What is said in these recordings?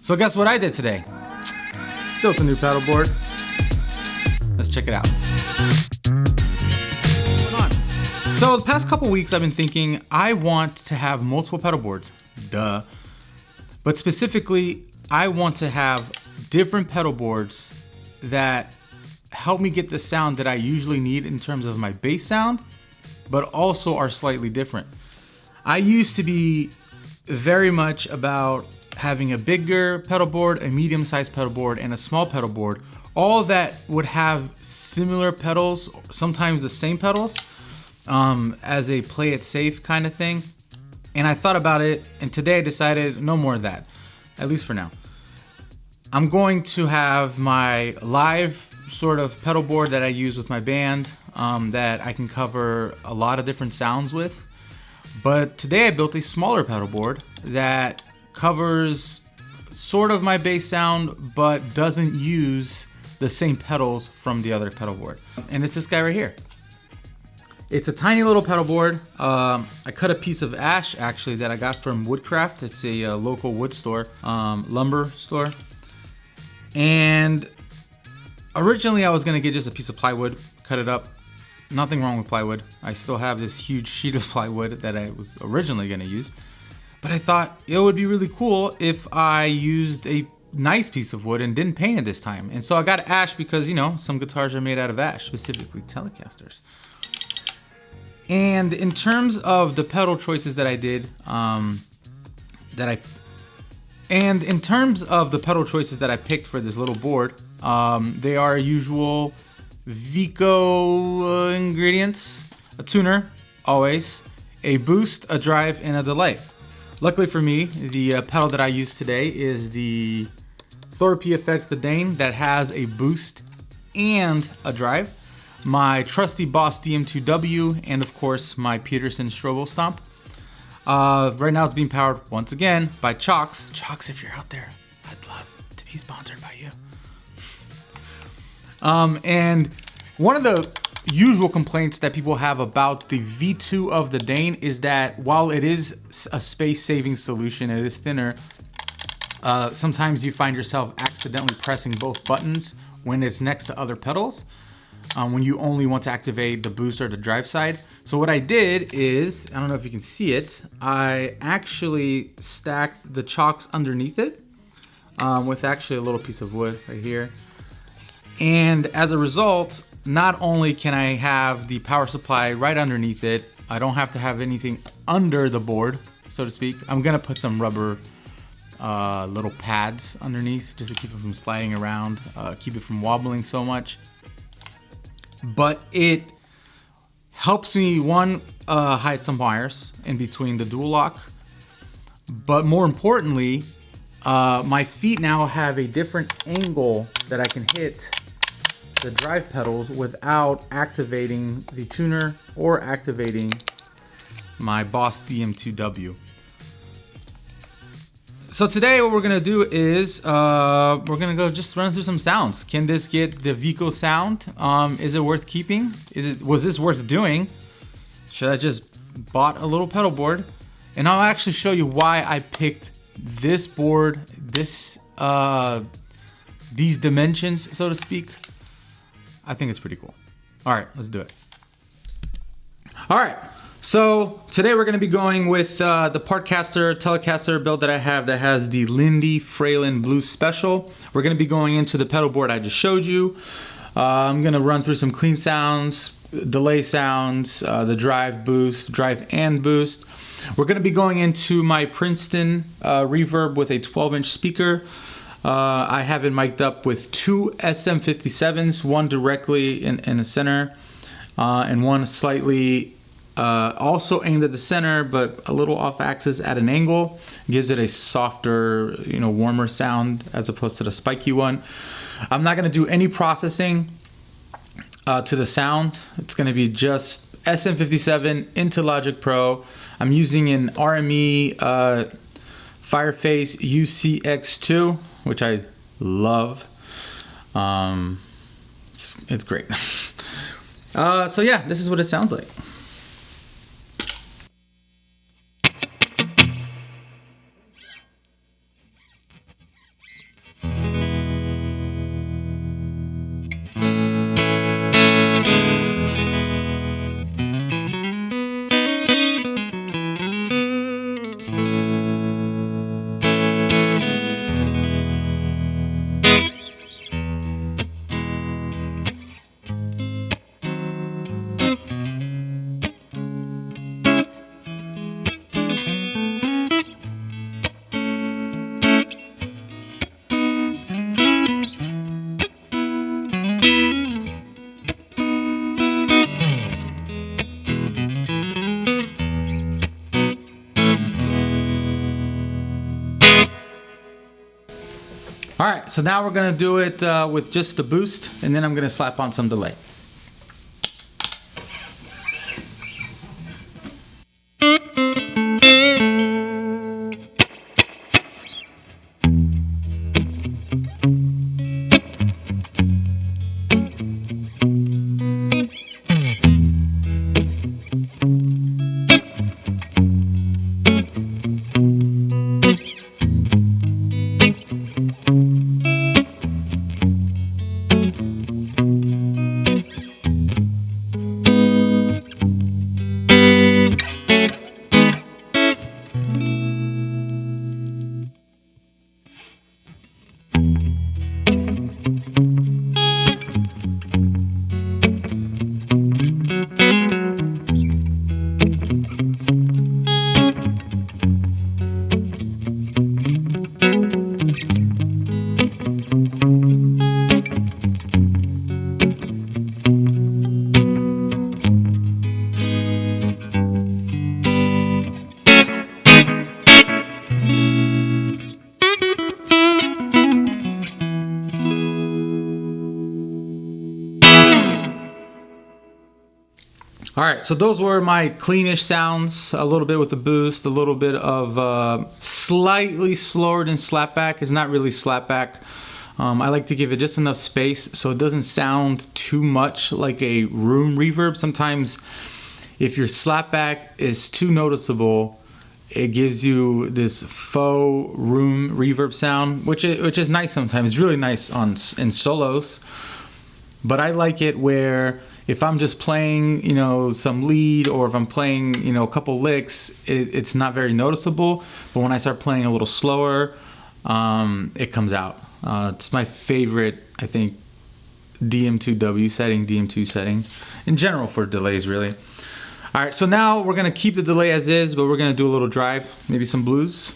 So guess what I did today? Built a new pedal board. Let's check it out. So the past couple weeks I've been thinking I want to have multiple pedal boards. Duh. But specifically, I want to have different pedal boards that help me get the sound that I usually need in terms of my bass sound, but also are slightly different. I used to be very much about having a bigger pedal board, a medium-sized pedal board, and a small pedal board, all that would have similar pedals, sometimes the same pedals, as a play it safe kind of thing. And I thought about it, and today I decided no more of that, at least for now. I'm going to have my live sort of pedal board that I use with my band, that I can cover a lot of different sounds with. But today I built a smaller pedal board that covers sort of my bass sound, but doesn't use the same pedals from the other pedal board. And it's this guy right here. It's a tiny little pedal board. I cut a piece of ash actually that I got from Woodcraft. It's a local wood store, lumber store. And originally I was gonna get just a piece of plywood, cut it up. Nothing wrong with plywood. I still have this huge sheet of plywood that I was originally gonna use. But I thought it would be really cool if I used a nice piece of wood and didn't paint it this time. And so I got ash because, you know, some guitars are made out of ash, specifically Telecasters. And in terms of the pedal choices that I did, in terms of the pedal choices that I picked for this little board, they are usual Vico ingredients: a tuner, always, a boost, a drive, and a delay. Luckily for me, the pedal that I use today is the Thorpy Effects, the Dane, that has a boost and a drive. My trusty Boss DM2W, and of course my Peterson Strobostomp. Right now it's being powered once again by CIOKS. CIOKS, if you're out there, I'd love to be sponsored by you. And one of the usual complaints that people have about the V2 of the Dane is that while it is a space-saving solution, it is thinner, sometimes you find yourself accidentally pressing both buttons when it's next to other pedals, when you only want to activate the boost or the drive side. So what I did is, I don't know if you can see it, I actually stacked the CIOKS underneath it, with actually a little piece of wood right here. And as a result, not only can I have the power supply right underneath it, I don't have to have anything under the board, so to speak. I'm gonna put some rubber little pads underneath just to keep it from sliding around, keep it from wobbling so much. But it helps me, one, hide some wires in between the dual lock. But more importantly, my feet now have a different angle that I can hit the drive pedals without activating the tuner or activating my Boss DM2W. So today what we're gonna do is we're gonna go just run through some sounds. Can this get the Vico sound? Is it worth keeping? Was this worth doing? Should I just bought a little pedal board? And I'll actually show you why I picked this board, these dimensions, so to speak. I think it's pretty cool. All right, let's do it. All right, so today we're gonna be going with the Partcaster Telecaster build that I have that has the Lindy Fralin Blues Special. We're gonna be going into the pedal board I just showed you. I'm gonna run through some clean sounds, delay sounds, the drive, boost, drive and boost. We're gonna be going into my Princeton Reverb with a 12-inch speaker. I have it mic'd up with two SM57s, one directly in the center, and one slightly also aimed at the center, but a little off axis at an angle. Gives it a softer, warmer sound as opposed to the spiky one. I'm not gonna do any processing to the sound. It's gonna be just SM57 into Logic Pro. I'm using an RME Fireface UCX2, which I love. It's great. So yeah, this is what it sounds like. All right, so now we're gonna do it with just the boost, and then I'm gonna slap on some delay. All right, so those were my cleanish sounds, a little bit with the boost, a little bit of slightly slower than slapback. It's not really slapback. I like to give it just enough space so it doesn't sound too much like a room reverb. Sometimes if your slapback is too noticeable, it gives you this faux room reverb sound, which is nice sometimes. It's really nice in solos. But I like it where if I'm just playing, some lead, or if I'm playing, a couple licks, it's not very noticeable. But when I start playing a little slower, it comes out. It's my favorite, I think, DM2W setting, DM2 setting, in general for delays, really. All right, so now we're gonna keep the delay as is, but we're gonna do a little drive, maybe some blues.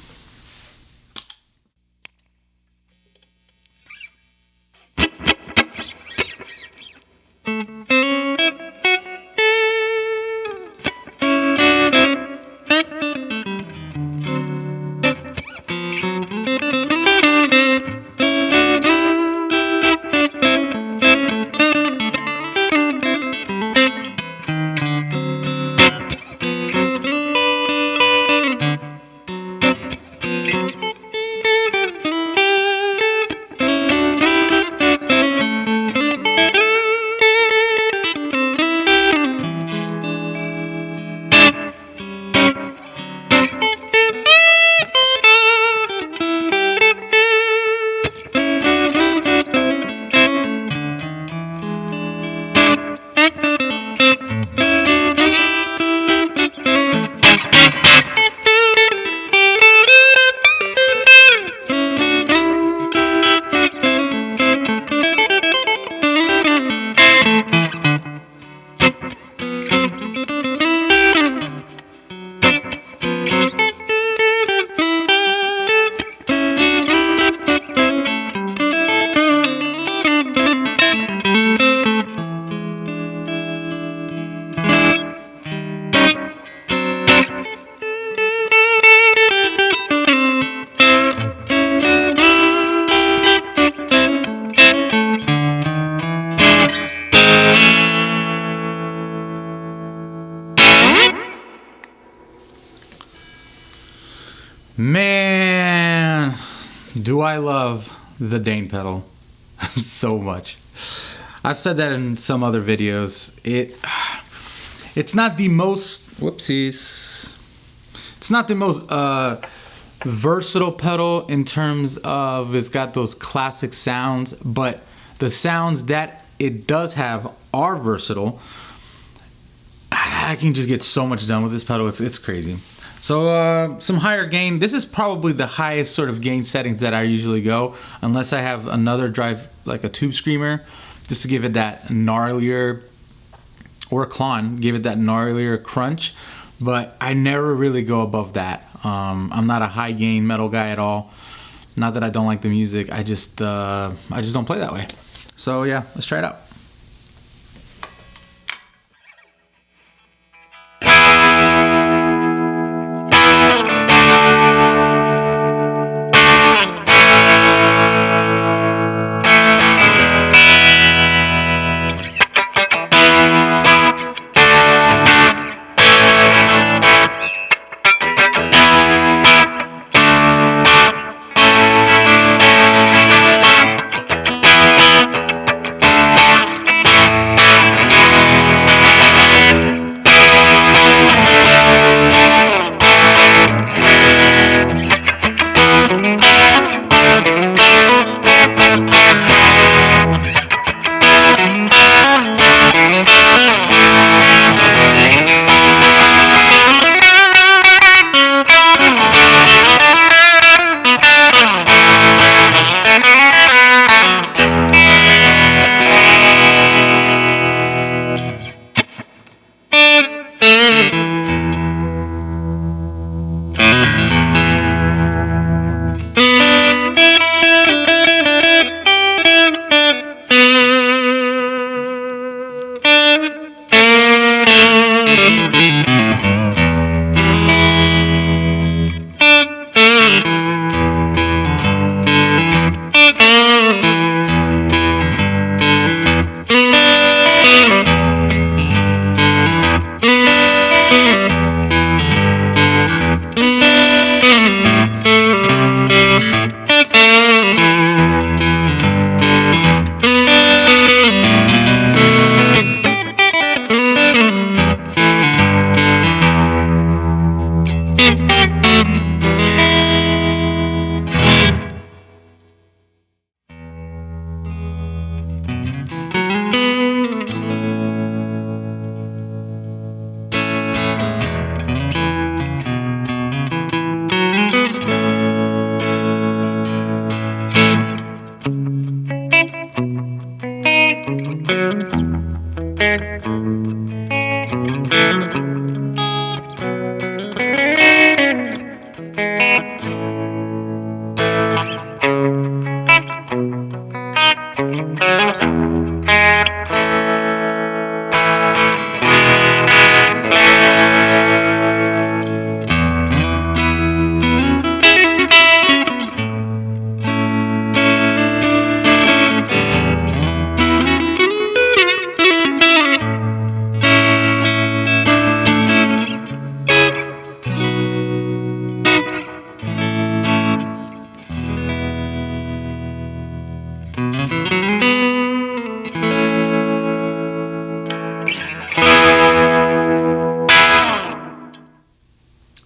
Man, do I love the Dane pedal so much. I've said that in some other videos. It's not the most, whoopsies. It's not the most versatile pedal in terms of it's got those classic sounds, but the sounds that it does have are versatile. I can just get so much done with this pedal. It's crazy. So some higher gain. This is probably the highest sort of gain settings that I usually go, unless I have another drive like a tube screamer, just to give it that gnarlier, or a Klon, give it that gnarlier crunch. But I never really go above that. I'm not a high gain metal guy at all. Not that I don't like the music. I just don't play that way. So yeah, let's try it out.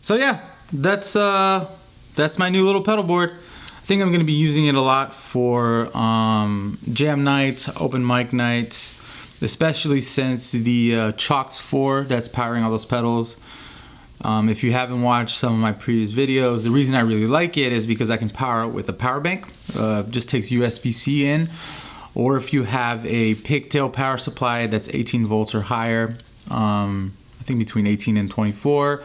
So yeah, that's my new little pedal board. I think I'm going to be using it a lot for jam nights, open mic nights, especially since the CIOKS 4 that's powering all those pedals. If you haven't watched some of my previous videos, the reason I really like it is because I can power it with a power bank. Just takes USB-C in, or if you have a pigtail power supply that's 18 volts or higher, I think between 18 and 24.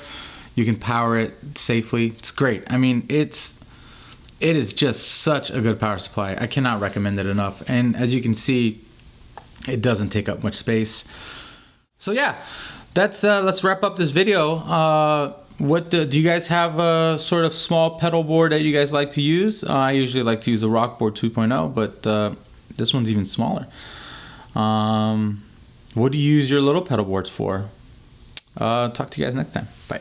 You can power it safely. It's great. I mean, it is just such a good power supply. I cannot recommend it enough. And as you can see, it doesn't take up much space. So yeah, that's let's wrap up this video. Do you guys have a sort of small pedal board that you guys like to use? I usually like to use a Rockboard 2.0, but this one's even smaller. What do you use your little pedal boards for? Talk to you guys next time. Bye.